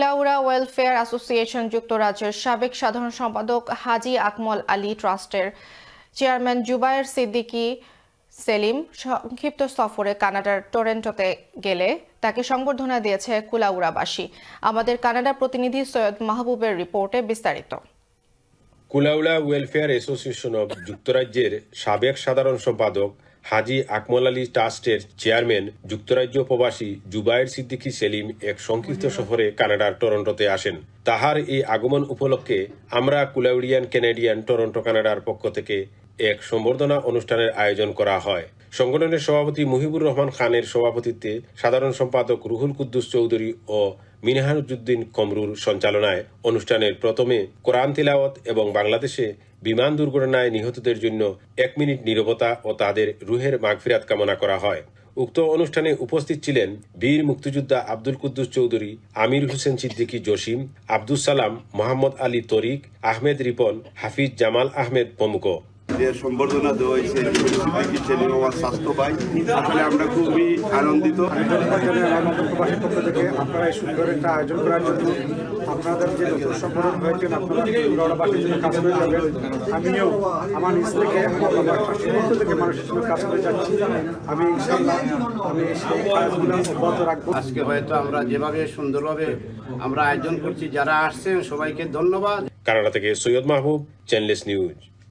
Kulaura welfare association যুক্তরাজ্যের সাবেক সাধারণ সম্পাদক হাজী আকমল আলী ট্রাস্টের চেয়ারম্যান জুবায়ের সিদ্দিকী সেলিম সংক্ষিপ্ত সফরে কানাডার টরন্টোতে গেলে তাকে সংবর্ধনা দিয়েছে কুলাউড়াবাসী। আমাদের কানাডা প্রতিনিধি সৈয়দ মাহবুবের রিপোর্টে বিস্তারিত। কুলাউড়া ওয়েলফেয়ার অ্যাসোসিয়েশন অব যুক্তরাজ্যের সাবেক সাধারণ সম্পাদক হাজী আকমল আলী ট্রাস্টের চেয়ারম্যান যুক্তরাজ্য প্রবাসী জুবায়ের সিদ্দিকী সেলিম এক সংক্ষিপ্ত সফরে কানাডার টরন্টোতে আসেন। তাহার এই আগমন উপলক্ষে আমরা কুলাউড়িয়ান ক্যানাডিয়ান টরন্টো কানাডার পক্ষ থেকে এক সম্বর্ধনা অনুষ্ঠানের আয়োজন করা হয়। সংগঠনের সভাপতি মুহিবুর রহমান খানের সভাপতিত্বে সাধারণ সম্পাদক রুহুল কুদ্দুস চৌধুরী ও মিনহাজউদ্দিন কমরুর সঞ্চালনায় অনুষ্ঠানের প্রথমে কোরআন তিলাওয়াত এবং বাংলাদেশে বিমান দুর্ঘটনায় নিহতদের জন্য 1 মিনিট নীরবতা ও তাদের রুহের মাগফিরাত কামনা করা হয়। উক্ত অনুষ্ঠানে উপস্থিত ছিলেন বীর মুক্তিযোদ্ধা আব্দুল কুদ্দুস চৌধুরী, আমির হোসেন সিদ্দিকী জসিম, আব্দুল সালাম, মোহাম্মদ আলী তরিক, আহমেদ রিপন, হাফিজ জামাল আহমেদ প্রমুখ। সম্বর্ধনা দেওয়া হয়েছে সিদ্দিকী সেলিম আমার স্বাস্থ্য ভাই। আসলে আমরা খুবই আনন্দিত। পক্ষ থেকে আপনারা এই সুন্দর একটা আয়োজন করার জন্য আপনাদের যে সম্বোধন হয়েছেন আপনারা কুলাউড়াবাসীর জন্য কাজ করে যাবেন। আমিও আমার নিজ থেকে সমস্ত থেকে মানুষের জন্য কাজ করে যাচ্ছি। আমি ইনশাআল্লাহ আমি সেই কাজগুলো অব্যাহত রাখবো। আজকে হয়তো আমরা যেভাবে সুন্দরভাবে আমরা আয়োজন করছি, যারা আসছেন সবাইকে ধন্যবাদ। কানাডা থেকে সৈয়দ মাহবুব, চ্যানেলস নিউজ।